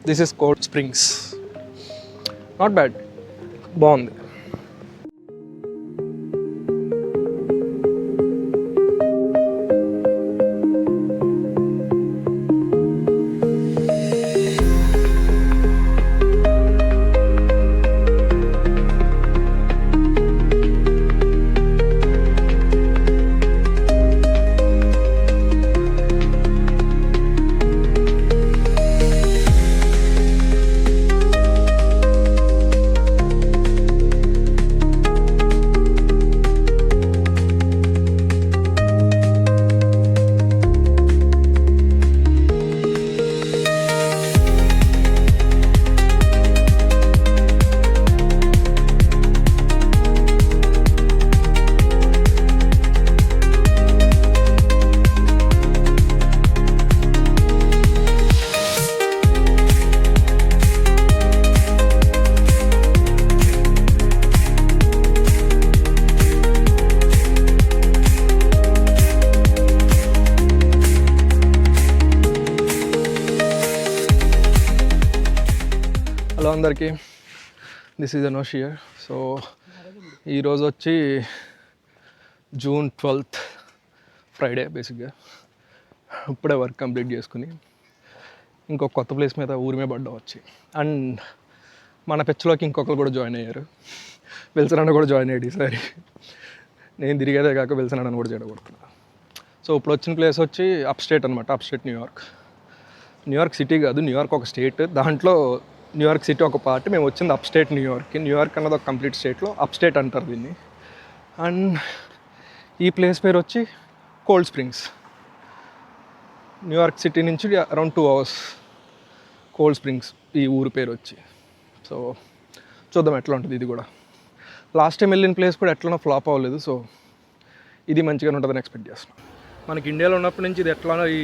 This is cold springs. Not bad, బాగుంది. Hello అందరికీ, this is అనోష్ here. So ఈరోజు వచ్చి June 12th ఫ్రైడే. బేసిక్గా ఇప్పుడే వర్క్ కంప్లీట్ చేసుకుని ఇంకొక కొత్త ప్లేస్ మీద ఊరి మీద పడ్డా వచ్చి. అండ్ మన పిచ్చలోకి ఇంకొకరు కూడా జాయిన్ అయ్యారు. వెల్సన్ కూడా జాయిన్ అయ్యాడు ఈసారి. నేను తిరిగేదే కాక వెల్సన్ కూడా చేయకూడుతున్నా. సో ఇప్పుడు వచ్చిన ప్లేస్ వచ్చి అప్ స్టేట్ అనమాట. అప్ స్టేట్ న్యూయార్క్ సిటీ కాదు, న్యూయార్క్ ఒక స్టేట్. దాంట్లో న్యూయార్క్ సిటీ ఒక పార్ట్. మేము వచ్చింది అప్ స్టేట్ న్యూయార్క్కి. న్యూయార్క్ అన్నది ఒక కంప్లీట్ స్టేట్లో అప్ స్టేట్ అంటారు దీన్ని. అండ్ ఈ ప్లేస్ పేరు వచ్చి కోల్డ్ స్ప్రింగ్స్. న్యూయార్క్ సిటీ నుంచి అరౌండ్ 2 hours కోల్డ్ స్ప్రింగ్స్ ఈ ఊరు పేరు వచ్చి. సో చూద్దాం ఎట్లా ఉంటుంది ఇది కూడా. లాస్ట్ టైం వెళ్ళిన ప్లేస్ కూడా ఎట్లనో ఫ్లాప్ అవ్వలేదు. సో ఇది మంచిగానే ఉంటుందని ఎక్స్పెక్ట్ చేస్తున్నాం. మనకి ఇండియాలో ఉన్నప్పటి నుంచి ఇది ఎట్లా ఈ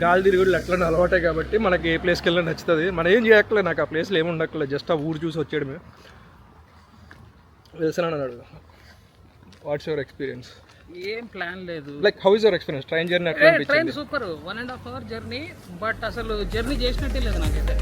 గాలి తిరుగుడు ఎట్లా అలవాటే కాబట్టి మనకి ఏ ప్లేస్కి వెళ్ళినా నచ్చుతుంది. మనం ఏం చేయక్కర్లేదు, నాకు ఆ ప్లేస్లో ఏమి ఉండక్కర్లేదు, జస్ట్ ఆ ఊరు చూసి వచ్చేయడమే. వెళ్తున్నాను అన్నాడు. What's your experience? ఏం ప్లాన్ లేదు. Like how is your experience? Train journey ఎట్లా అనిపించింది? Train super, 1.5 hour journey. But అసలు జర్నీ చేసినట్టే లేదు నాకైతే.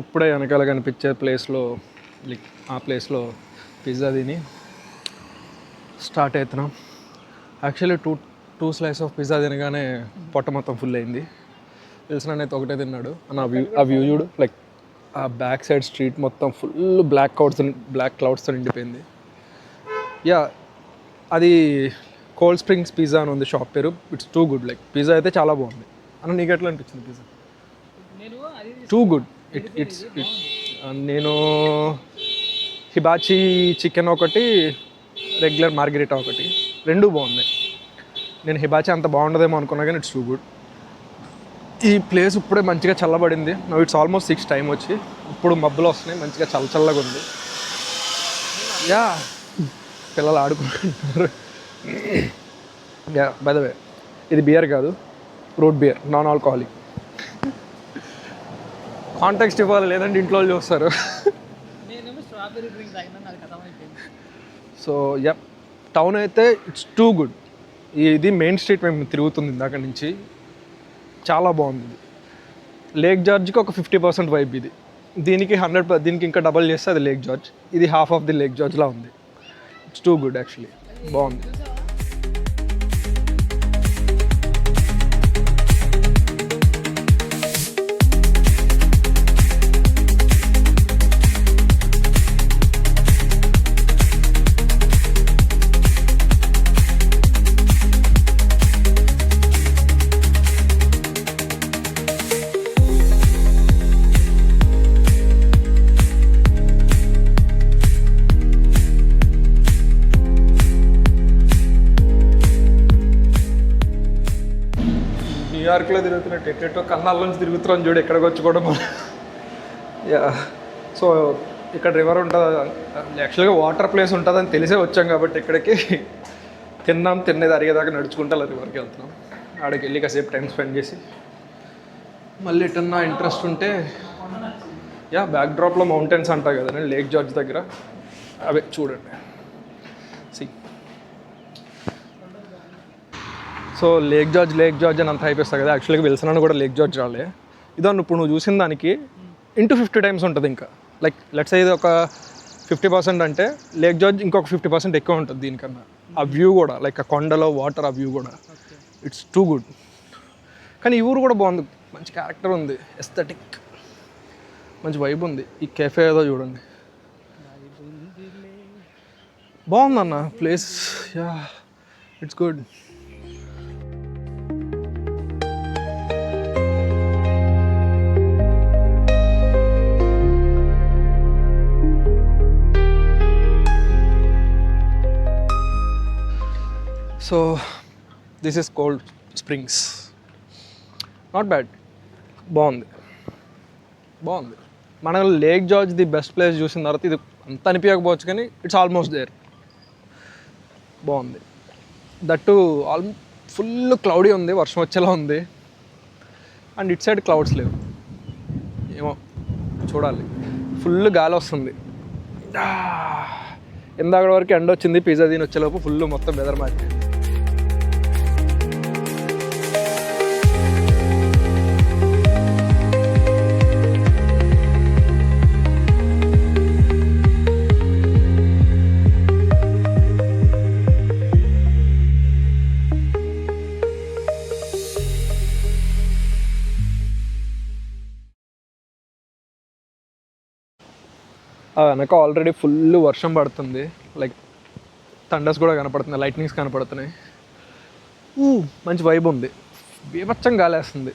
ఇప్పుడే వెనకాల కనిపించే ప్లేస్లో, లైక్ ఆ ప్లేస్లో పిజ్జా తిని స్టార్ట్ అవుతున్నాం. Actually two slice of pizza తినగానే పొట్ట మొత్తం ఫుల్ అయింది. తెలిసిన అయితే ఒకటే తిన్నాడు. ఆ వ్యూ చూడు, లైక్ ఆ బ్యాక్ సైడ్ స్ట్రీట్ మొత్తం ఫుల్ బ్లాక్ క్లౌడ్స్తో నిండిపోయింది. యా, అది కోల్డ్ స్ప్రింగ్స్ పిజ్జా అని ఉంది షాప్ పేరు. It's too good. Like pizza అయితే చాలా బాగుంది. అన్న నీకు ఎట్లా అనిపించింది పిజ్జా? Too good. ఇట్స్ నేను హిబాచి చికెన్ ఒకటి, రెగ్యులర్ మార్గరిటా ఒకటి, రెండూ బాగున్నాయి. నేను హిబాచి అంత బాగుండదేమో అనుకున్నా కానీ ఇట్స్ టూ గుడ్. ఈ ప్లేస్ ఇప్పుడే మంచిగా చల్లబడింది. ఇట్స్ ఆల్మోస్ట్ 6 టైం వచ్చి. ఇప్పుడు మబ్బులు వస్తున్నాయి, మంచిగా చల్లగా ఉంది. యా, పిల్లలు ఆడుకుంటున్నారు. యా, బై ద వే ఇది బియర్ కాదు, fruit beer, non alcoholic. Context ఇవ్వాలి, లేదంటే ఇంట్లో వాళ్ళు చూస్తారు. నేనేమో స్ట్రాబెరీ డ్రింక్ తాగినా, నాకు అర్థమైపోయింది. సో యా, టౌన్ అయితే ఇట్స్ టూ గుడ్. ఇది మెయిన్ స్ట్రీట్ మేము తిరుగుతుంది ఇందాక నుంచి, చాలా బాగుంది. లేక్ జార్జ్కి ఒక 50% వైబ్ ఇది, దీనికి 100, దీనికి ఇంకా డబల్ చేస్తే అది లేక్ జార్జ్, ఇది హాఫ్ ఆఫ్ ది లేక్ జార్జ్లా ఉంది. ఇట్స్ టూ గుడ్ యాక్చువల్లీ, బాగుంది. న్యూయార్క్లో తిరుగుతున్నట్టు ఎట్టెట్టో కన్నాల నుంచి తిరుగుతున్నాం చూడు, ఎక్కడికి వచ్చి కూడా మనం. యా, సో ఇక్కడ రివర్ ఉంటుంది, యాక్చువల్గా వాటర్ ప్లేస్ ఉంటుందని తెలిసే వచ్చాం కాబట్టి ఇక్కడికి. తినేది అరిగేదాకా నడుచుకుంటా అలా రివర్కి వెళ్తున్నాం. ఆడికి వెళ్ళి కాసేపు టైం స్పెండ్ చేసి మళ్ళీ ఎటన్నా ఇంట్రెస్ట్ ఉంటే, యా బ్యాక్ డ్రాప్లో మౌంటైన్స్ అంటారు కదండి లేక్ జార్జ్ దగ్గర, అవే చూడండి. సి, సో లేక్ జార్జ్ అని అంత అయిపోతుంది కదా. యాక్చువల్గా విల్సన్ అని కూడా లేక్ జార్జ్ రాలే. ఇదో ఇప్పుడు నువ్వు చూసిన దానికి ఇంటూ 50 టైమ్స్ ఉంటుంది ఇంకా. లైక్ లెట్స్ ఇది ఒక 50% అంటే లేక్ జార్జ్ ఇంకొక 50% ఎక్కువ ఉంటుంది దీనికన్నా. ఆ వ్యూ కూడా, లైక్ ఆ కొండలో వాటర్, ఆ వ్యూ కూడా ఇట్స్ టూ గుడ్. కానీ ఈ ఊరు కూడా బాగుంది, మంచి క్యారెక్టర్ ఉంది, ఎస్థెటిక్, మంచి వైబ్ ఉంది. ఈ కెఫే ఏదో చూడండి, బాగుందన్న place. Yeah, it's good. So this is cold springs, not bad, బాగుంది. మనం lake George the best place చూసిన తర్వాత ఇది అంత అనిపించకపోవచ్చు, కానీ ఇట్స్ ఆల్మోస్ట్ దేర్. బాగుంది. దట్టు ఫుల్ క్లౌడీ ఉంది, వర్షం వచ్చేలా ఉంది. అండ్ ఇట్ సైడ్ క్లౌడ్స్ లేవు, ఏమో చూడాలి. ఫుల్ గాలి వస్తుంది. ఇందాక వరకు ఎండ వచ్చింది, పిజ్జా దీని వచ్చేలోపు ఫుల్ మొత్తం వెదర్ మారింది. వెనక ఆల్రెడీ ఫుల్ వర్షం పడుతుంది, లైక్ థండర్స్ కూడా కనపడుతున్నాయి, లైట్నింగ్స్ కనపడుతున్నాయి. మంచి వైబ్ ఉంది, బీభత్సం గాలేస్తుంది.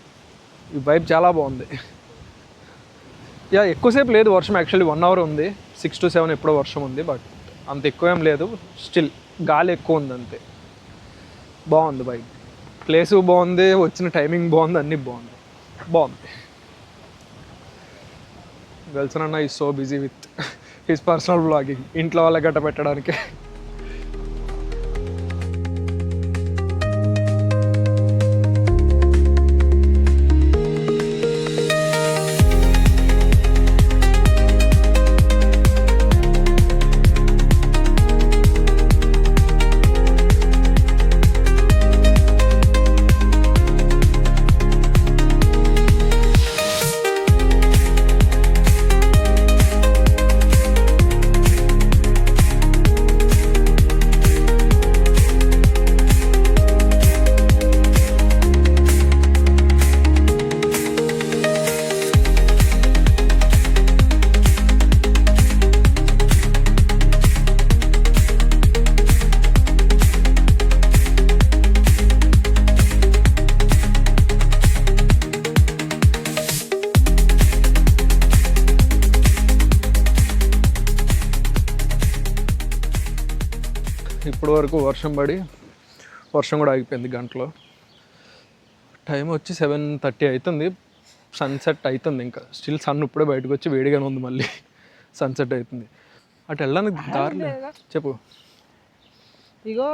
ఈ వైబ్ చాలా బాగుంది. యా, ఎక్కువసేపు లేదు వర్షం, యాక్చువల్లీ 1 hour ఉంది, 6 to 7 ఎప్పుడో వర్షం ఉంది. బట్ అంత ఎక్కువ ఏం లేదు, స్టిల్ గాలి ఎక్కువ ఉంది అంతే. బాగుంది వైబ్, ప్లేసు బాగుంది, వచ్చిన టైమింగ్ బాగుంది, అన్నీ బాగుంది. విల్సన్ అన్న is so busy with his personal blogging, ఇంట్లో వాళ్ళ గట్ట పెట్టడానికి. ఇప్పటి వరకు వర్షం పడి వర్షం కూడా ఆగిపోయింది గంటలో. టైం వచ్చి 7:30 అవుతుంది, సన్సెట్ అవుతుంది. ఇంకా స్టిల్ సన్ ఇప్పుడే బయటకు వచ్చి వేడిగానే ఉంది, మళ్ళీ సన్సెట్ అవుతుంది. అటు వెళ్ళడానికి దారిలో చెప్పు. ఇగో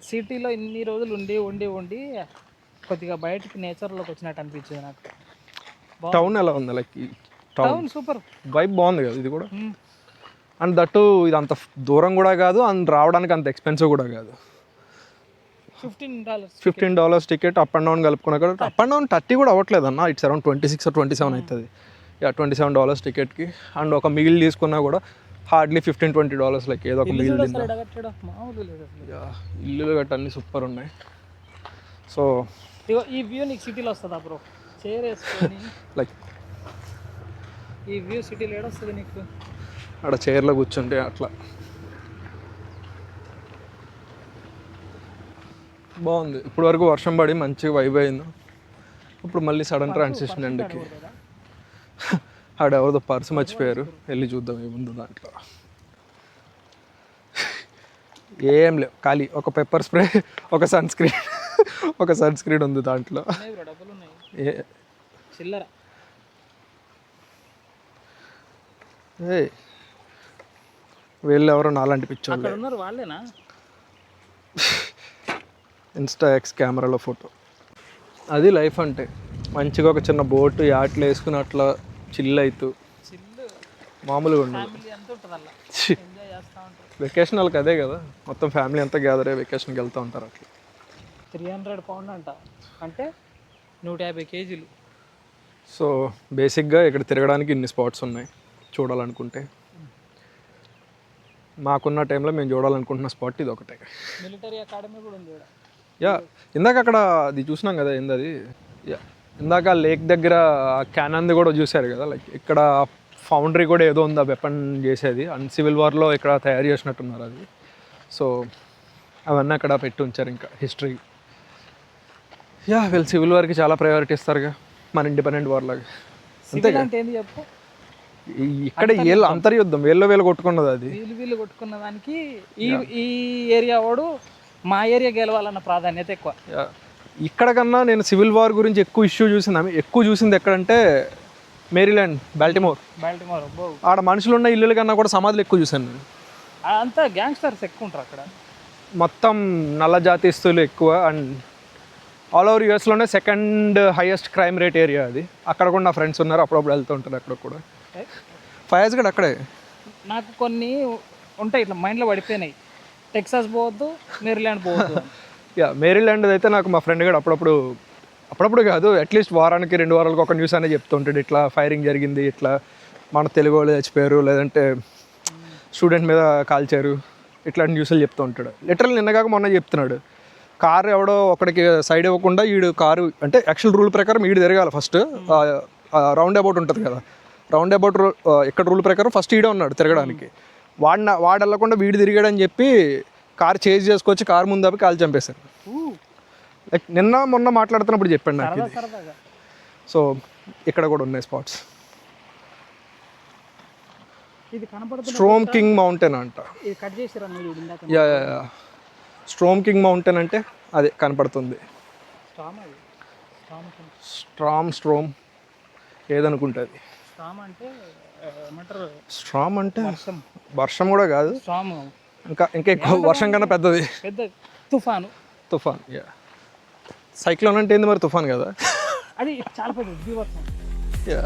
సిటీలో ఇన్ని రోజులు ఉండి కొద్దిగా బయటికి నేచర్లోకి వచ్చినట్టు అనిపించింది నాకు. టౌన్ ఎలా ఉంది like town town super. Vibe బాగుంది కదా ఇది కూడా. అండ్ దట్టు ఇది అంత దూరం కూడా కాదు, అండ్ రావడానికి అంత ఎక్స్పెన్సివ్ కూడా కాదు. $15. $15 టికెట్ అప్ అండ్ డౌన్ కలుపుకున్నా కూడా అప్ అండ్ డౌన్ 30 కూడా అవ్వట్లేదు అన్న, ఇట్స్ అరౌండ్ 26 or 27 అవుతుంది. యా $27 టికెట్కి. అండ్ ఒక మిగిల్ తీసుకున్నా కూడా హార్డ్లీ $15-20 లైక్ ఏదో ఒక మిగిల్ తిన్నా. యా ఇల్లు గట్ట అన్నీ సూపర్ ఉన్నాయి. సో ఈ వ్యూ నీకు సిటీలో వస్తుందా బ్రో? చైర్ వేసుకొని లైక్ ఈ వ్యూ సిటీలో ఏడొస్తుంది నీకు? అక్కడ చైర్లో కూర్చుంటే అట్లా బాగుంది. ఇప్పుడు వరకు వర్షం పడి మంచిగా వైబ్ అయింది. ఇప్పుడు మళ్ళీ సడన్ ట్రాన్సిషన్ ఎండకి. ఆడ ఎవరిదో పర్సు మర్చిపోయారు, వెళ్ళి చూద్దాం ఏముందో దాంట్లో. ఏం లేవు, ఖాళీ ఒక పెప్పర్ స్ప్రే, ఒక సన్ స్క్రీన్ ఉంది దాంట్లో. ఏ చిల్లర వీళ్ళు ఎవరో నాలాంటి పిచ్చోళ్ళు. ఉన్నారు వాళ్ళేనా? ఇన్స్టా ఎక్స్ కెమెరాలో ఫోటో. అది లైఫ్ అంటే మంచిగా ఒక చిన్న బోటు యాట్లు వేసుకుని అట్లా చిల్ అవుతూ మామూలుగా ఉండదు. వెకేషన్ వాళ్ళకి అదే కదా, మొత్తం ఫ్యామిలీ అంతా గ్యాదర్ అయ్యి వెకేషన్కి వెళ్తూ ఉంటారు అట్లా. 300 పౌండ్ అంట, అంటే 150 kgs. సో బేసిక్గా ఇక్కడ తిరగడానికి ఇన్ని స్పాట్స్ ఉన్నాయి చూడాలనుకుంటే. మాకున్న టైంలో మేము చూడాలనుకుంటున్న స్పాట్ ఇది ఒకటే. మిలిటరీ అకాడమీ కూడా ఉంది. యా ఇందాక అక్కడ అది చూసినాం కదా, ఏందది, యా ఇందాక లేక్ దగ్గర క్యానన్ది కూడా చూశారు కదా, లైక్ ఇక్కడ ఫౌండరీ కూడా ఏదో ఉంది ఆ వెపన్ చేసేది, అండ్ సివిల్ వార్లో ఇక్కడ తయారు చేసినట్టున్నారు అది. సో అవన్నీ అక్కడ పెట్టి ఉంచారు ఇంకా హిస్టరీ. యా వీళ్ళు సివిల్ వార్కి చాలా ప్రయారిటీ ఇస్తారుగా, మన ఇండిపెండెంట్ వార్ లాగా. అంతేగా చెప్పు. ఇక్కడ ఏళ్ళు అంతర్యుద్ధం, వేళ్ళు కొట్టుకున్నది అది. వీళ్ళు కొట్టుకున్న దానికి ఈ ఏరియా వాడు మా ఏరియా గెలవాలన్న ప్రాధాన్యత ఎక్కువ. ఇక్కడ కన్నా నేను సివిల్ వార్ గురించి ఎక్కువ చూసింది ఎక్కడంటే మేరీల్యాండ్, బాల్టిమోర్. ఆడ మనుషులు ఉన్న ఇల్లుల కన్నా కూడా సమాధులు ఎక్కువ చూశాను నేను. అంతా గ్యాంగ్స్టర్స్ ఎక్కువ ఉంటారు అక్కడ, మొత్తం నల్ల జాతిస్తులు ఎక్కువ. అండ్ ఆల్ ఓవర్ యూఎస్లోనే second highest crime rate area అది. అక్కడ కూడా నా ఫ్రెండ్స్ ఉన్నారు, అప్పుడప్పుడు వెళ్తూ ఉంటారు అక్కడ కూడా. ఫయాజ్ కూడా అక్కడే. నాకు కొన్ని ఉంటాయి ఇట్లా మైండ్లో పడిపోయినాయి, టెక్సాస్ పోవద్దు, మేరీల్యాండ్ పోవద్దు. యా మేరీల్యాండ్ అయితే నాకు మా ఫ్రెండ్ కూడా అప్పుడప్పుడు కాదు, అట్లీస్ట్ వారానికి 2 వారాలకు ఒక న్యూస్ అనేది చెప్తుంటాడు. ఇట్లా ఫైరింగ్ జరిగింది, ఇట్లా మన తెలుగు వాళ్ళు చచ్చిపోయారు, లేదంటే స్టూడెంట్ మీద కాల్చారు, ఇట్లాంటి న్యూస్లు చెప్తూ ఉంటాడు. లిటరల్ నిన్నగాక మొన్న చెప్తున్నాడు, కారు ఎవడో ఒకడికి సైడ్ ఇవ్వకుండా ఈడు కారు, అంటే యాక్చువల్ రూల్ ప్రకారం ఈడు తిరగాలి ఫస్ట్, రౌండ్ అబౌట్ ఉంటుంది కదా, రౌండ్ అబౌట్ ఇక్కడ రూల్ ప్రకారం ఫస్ట్ ఈడే ఉన్నాడు తిరగడానికి. వాడు వెళ్ళకుండా వీడు తిరిగాడని చెప్పి కారు చేజ్ చేసుకొచ్చి కారు ముందు అవి కాలు చంపేశారు. లైక్ నిన్న మొన్న మాట్లాడుతున్నప్పుడు చెప్పాడు నాకు ఇది. సో ఇక్కడ కూడా ఉన్నాయి స్పాట్స్. స్ట్రోమ్ కింగ్ మౌంటైన్ అంట. యా స్ట్రోమ్ కింగ్ మౌంటైన్ అంటే అదే కనపడుతుంది. స్ట్రోమ్ ఏదనుకుంటుంది. స్ట్రామ్ అంటే వర్షం కూడా కాదు, ఇంకా ఎక్కువ వర్షం కన్నా పెద్దది తుఫాన్. యా సైక్లోన్ అంటే ఏంది మరి, తుఫాన్ కదా అది, చాలా పెద్దది. Yeah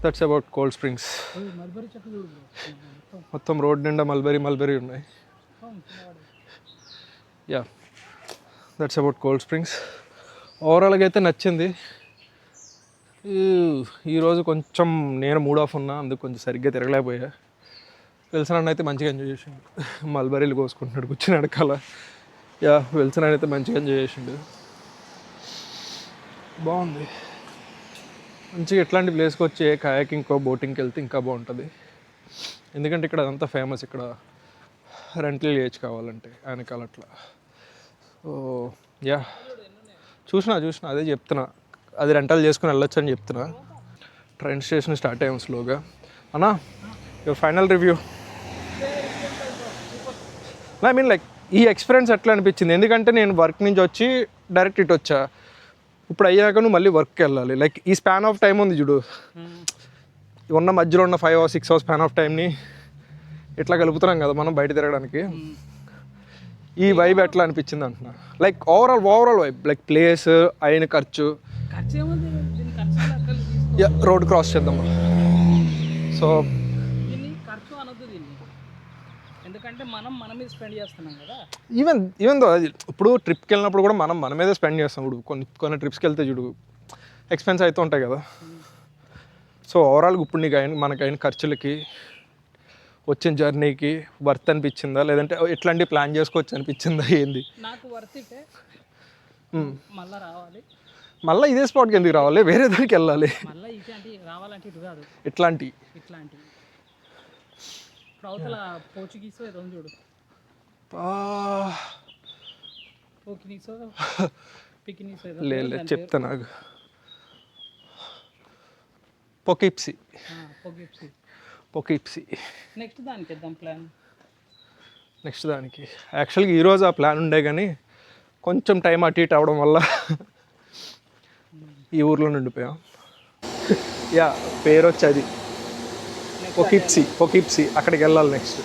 that's about cold springs. మొత్తం రోడ్ నిండా మల్బెరీ ఉన్నాయి. Yeah that's about cold springs. ఓవరాల్గా అయితే నచ్చింది. ఈరోజు కొంచెం నేను మూడ్ ఆఫ్ ఉన్నా, అందుకు కొంచెం సరిగ్గా తిరగలేకపోయా. విల్సన్ అన్న అయితే మంచిగా ఎంజాయ్ చేసిండు, మల్బరీలు కోసుకుంటున్నాడు కూర్చుని అడకాల. యా విల్సన్ అన్న అయితే మంచిగా ఎంజాయ్ చేసిండు, బాగుంది. మంచిగా ఎట్లాంటి ప్లేస్కి వచ్చి కయాకింగ్కో బోటింగ్కి వెళ్తే ఇంకా బాగుంటుంది. ఎందుకంటే ఇక్కడ అదంతా ఫేమస్, ఇక్కడ రెంటల్ చేయొచ్చు కావాలంటే వెనకాల అట్లా. సో యా చూసినా అదే చెప్తున్నా, అది రెంటల్ చేసుకుని వెళ్ళొచ్చు అని చెప్తున్నా. ట్రైన్ స్టేషన్ స్టార్ట్ అయ్యాం స్లోగా. అన్నా your final review. I mean like ఈ ఎక్స్పీరియన్స్ ఎట్లా అనిపించింది? ఎందుకంటే నేను వర్క్ నుంచి వచ్చి డైరెక్ట్ ఇటు వచ్చా, ఇప్పుడు అయ్యాక నువ్వు మళ్ళీ వర్క్కి వెళ్ళాలి. లైక్ ఈ స్పాన్ ఆఫ్ టైం ఉంది చూడు, ఉన్న మధ్యలో ఉన్న 5 or 6 hours స్పాన్ ఆఫ్ టైంని ఇట్లా కలుపుతున్నాం కదా మనం బయట తిరగడానికి. ఈ వైబ్ ఎట్లా అనిపించింది అంటున్నా, like overall vibe, like place అయిన ఖర్చు. రోడ్ క్రాస్ చేద్దాం. సో ఖర్చు అనొద్దు దీన్ని, ఎందుకంటే మన మీద స్పెండ్ చేస్తున్నాం కదా. ఈవెన్ దో అది ఇప్పుడు ట్రిప్కి వెళ్ళినప్పుడు కూడా మన మీదే స్పెండ్ చేస్తాం. ఇప్పుడు కొన్ని ట్రిప్స్కి వెళ్తే చూడు ఎక్స్పెన్స్ అయితే ఉంటాయి కదా. సో ఓవరాల్గా ఇప్పుడు నీకు మనకైన ఖర్చులకి వచ్చిన జర్నీకి వర్త్ అనిపించిందా, లేదంటే ఎట్లాంటి ప్లాన్ చేసుకోవచ్చు అనిపించిందా? ఏంది నాకు వర్త్ ఇటే మళ్ళీ రావాలి, మళ్ళీ ఇదే స్పాట్కి ఎందుకు రావాలి, వేరే దానికి వెళ్ళాలి. మళ్ళీ ఇట్లాంటి రావాలంటే ఇటు కాదు, ఇట్లాంటి ఇప్పుడు అవతల పోర్చుగీస్ ఏదో చూడు, పికినీస్ లేదు చెప్తా నాకు. పొకిప్సీ నెక్స్ట్ దానికి ఇద్దాం ప్లాన్. నెక్స్ట్ దానికి యాక్చువల్గా ఈరోజు ఆ ప్లాన్ ఉండే కానీ కొంచెం టైం అటు ఇటు అవడం వల్ల ఈ ఊర్లో ఉండిపోయాం. యా పేరు వచ్చి అది పొకిప్సీ అక్కడికి వెళ్ళాలి నెక్స్ట్.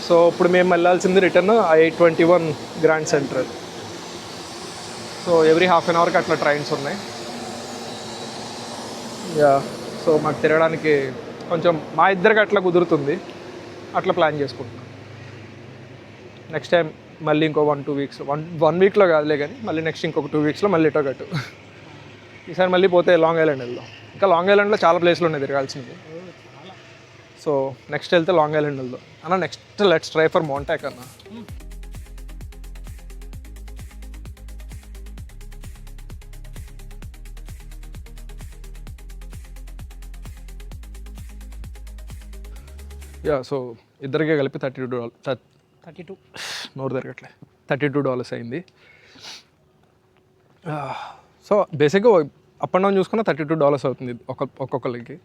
సో ఇప్పుడు మేము వెళ్ళాల్సింది return I-21 grand central. So every half an అవర్కి అట్లా ట్రైన్స్ ఉన్నాయి. యా సో మాకు తిరగడానికి కొంచెం మా ఇద్దరికి అట్లా కుదురుతుంది, అట్లా ప్లాన్ చేసుకుంటున్నాం. నెక్స్ట్ టైం మళ్ళీ ఇంకో 1-2 weeks, వన్ వీక్లో కాదులే కానీ మళ్ళీ నెక్స్ట్ ఇంకొక 2 weeksలో మళ్ళీ ఇటో గట్టు. ఈసారి మళ్ళీ పోతే లాంగ్ ఐలాండ్ వెళ్దాం. ఇంకా లాంగ్ ఐలాండ్లో చాలా ప్లేస్లు ఉన్నాయి తిరగాల్సింది. సో నెక్స్ట్ వెళ్తే లాంగ్ ఐలాండ్ వెళ్దాం అన్న. నెక్స్ట్ లెట్స్ ట్రై ఫర్ మౌంటాక్ అన్న. యా సో ఇద్దరికే కలిపి $32 నోరు తిరగట్లే $32 అయింది. సో బేసిక్గా అప్ అండ్ డౌన్ చూసుకున్న $32 అవుతుంది ఒక్కొక్కరికి.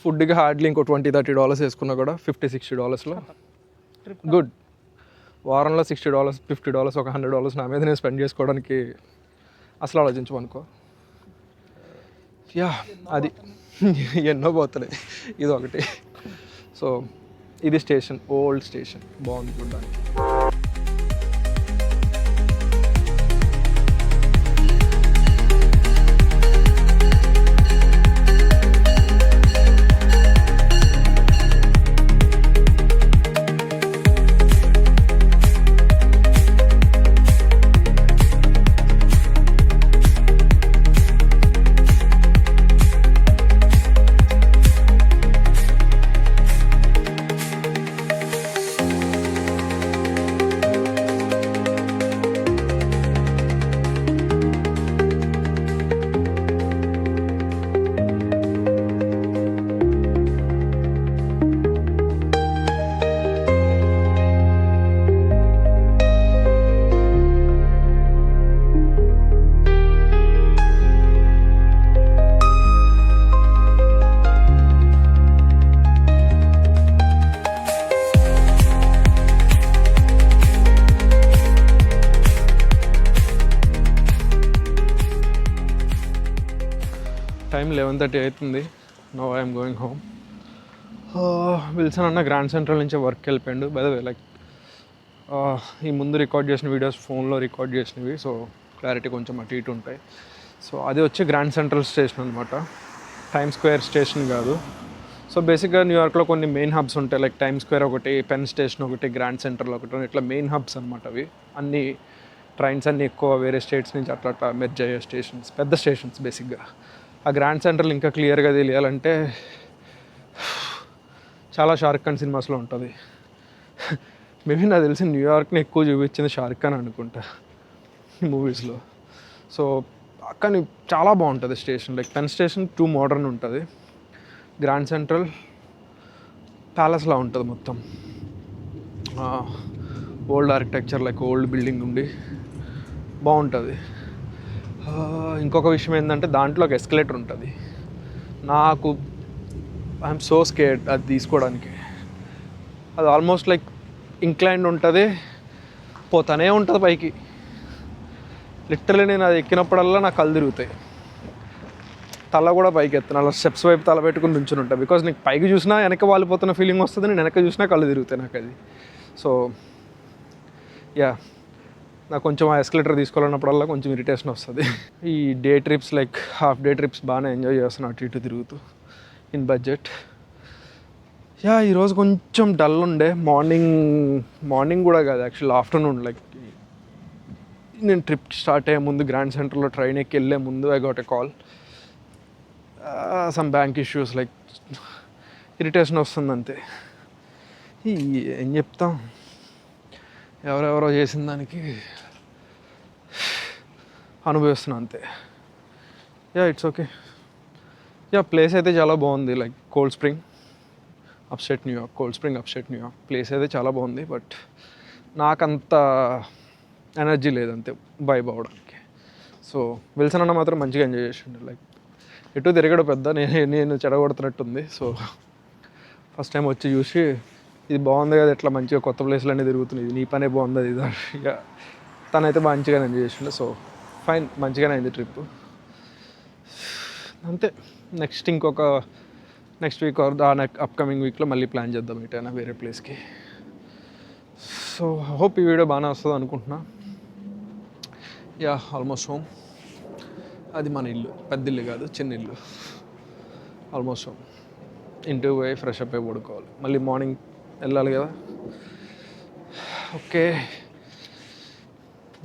ఫుడ్కి హార్డ్లీ ఇంకో $20-30 వేసుకున్నా కూడా $50-60లో గుడ్. వారంలో $60 $50 ఒక $100 నా మీద నేను స్పెండ్ చేసుకోవడానికి అసలు ఆలోచించమనుకో. యా అది ఎన్నో పోతున్నాయి, ఇది ఒకటి. సో ఇది స్టేషన్, ఓల్డ్ స్టేషన్, బాగుంది చూడడానికి. టైం 11:30 అవుతుంది. No I'm going home. Wilson అన్న గ్రాండ్ సెంట్రల్ నుంచి వర్క్కి వెళ్ళిపోయాడు. బై ద వే లైక్ ఈ ముందు రికార్డ్ చేసిన వీడియోస్ ఫోన్లో రికార్డ్ చేసినవి, సో క్లారిటీ కొంచెం అటు ఇటు ఉంటాయి. సో అది వచ్చి గ్రాండ్ సెంట్రల్ స్టేషన్ అనమాట, టైమ్ స్క్వేర్ స్టేషన్ కాదు. సో బేసిక్గా న్యూయార్క్లో కొన్ని మెయిన్ హబ్స్ ఉంటాయి, లైక్ టైమ్ స్క్వేర్ ఒకటి, పెన్ స్టేషన్ ఒకటి, గ్రాండ్ సెంట్రల్ ఒకటి, ఇట్లా మెయిన్ హబ్స్ అనమాట అవి. అన్ని ట్రైన్స్ అన్నీ ఎక్కువ వేరే స్టేట్స్ నుంచి అట్లా అట్లా మెర్జ్ అయ్యే స్టేషన్స్, పెద్ద స్టేషన్స్ బేసిక్గా. ఆ గ్రాండ్ సెంట్రల్ ఇంకా క్లియర్గా తెలియాలంటే చాలా షారుఖ్ ఖాన్ సినిమాస్లో ఉంటుంది. మేబీ నాకు తెలిసి న్యూయార్క్ని ఎక్కువ చూపించింది షారుఖ్ ఖాన్ అనుకుంటా ఈ మూవీస్లో. సో కానీ చాలా బాగుంటుంది station. Like pen station two modern ఉంటుంది, గ్రాండ్ సెంట్రల్ ప్యాలెస్లా ఉంటుంది మొత్తం. Old architecture, like old building ఉండి బాగుంటుంది. ఇంకొక విషయం ఏంటంటే దాంట్లో ఒక ఎస్కలేటర్ ఉంటుంది. నాకు ఐఎమ్ సో స్కేర్డ్ అది తీసుకోవడానికి. అది ఆల్మోస్ట్ లైక్ ఇంక్లైన్డ్ ఉంటుంది, పోతానే ఉంటుంది పైకి. లిటరలీ నేను అది ఎక్కినప్పుడల్లా నాకు కళ్ళు తిరుగుతాయి, తల కూడా పైకి ఎత్తాను, అలా స్టెప్స్ వైపు తల పెట్టుకుని నుంచుని ఉంటాను. బికాజ్ నీకు పైకి చూసినా వెనక వాలిపోతున్న ఫీలింగ్ వస్తుంది, నేను వెనక చూసినా కళ్ళు తిరుగుతాయి నాకు అది. సో యా, నాకు కొంచెం ఆ ఎస్కలేటర్ తీసుకోవాలన్నప్పుడల్లా కొంచెం ఇరిటేషన్ వస్తుంది. ఈ day trips like half day trips బాగానే ఎంజాయ్ చేస్తున్నాను అటు ఇటు తిరుగుతూ ఇన్ బడ్జెట్. యా, ఈరోజు కొంచెం డల్ ఉండే. మార్నింగ్ కూడా కాదు యాక్చువల్, ఆఫ్టర్నూన్. లైక్ నేను ట్రిప్ స్టార్ట్ అయ్యే ముందు గ్రాండ్ సెంటర్లో ట్రైన్ ఎక్కి వెళ్ళే ముందు I got a call. Some bank issues, like irritation వస్తుంది అంతే. ఏం చెప్తాం, ఎవరెవరో చేసిన దానికి అనుభవిస్తున్నా అంతే. Yeah, it's okay. Yeah, place అయితే చాలా బాగుంది. Like cold spring upstate New York, cold spring upstate New York place అయితే చాలా బాగుంది. బట్ నాకంత ఎనర్జీ లేదంతే వైబ్ అవ్వడానికి. సో విల్సన్ అన్న మాత్రం మంచిగా ఎంజాయ్ చేసిండు. లైక్ ఎటు తిరగడం పెద్ద నేను చెడగొడుతున్నట్టుంది. సో ఫస్ట్ టైం వచ్చి చూసి ఇది బాగుంది కదా, ఎట్లా మంచిగా కొత్త ప్లేస్లన్నీ తిరుగుతుంది, ఇది నీ పనే బాగుంది అది ఇది. ఇక తనైతే మంచిగానే ఎంజాయ్ చేసిండు. సో ఫైన్, మంచిగానే అయింది ట్రిప్ అంతే. నెక్స్ట్ వీక్ ఆర్ అప్కమింగ్ వీక్లో మళ్ళీ ప్లాన్ చేద్దాం ఎటైనా వేరే ప్లేస్కి. సో హోప్ ఈ వీడియో బాగానే వస్తుంది అనుకుంటున్నా. Yeah, almost home. అది మన ఇల్లు, పెద్ద ఇల్లు కాదు, చిన్న ఇల్లు. Almost home. ఇంటికి పోయి ఫ్రెష్ అప్ అయి పడుకోవాలి, మళ్ళీ మార్నింగ్ వెళ్ళాలి కదా. ఓకే,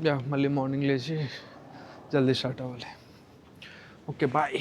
యా, మళ్ళీ మార్నింగ్ లేచి జల్దీ స్టార్ట్ అవ్వాలి. Okay, bye.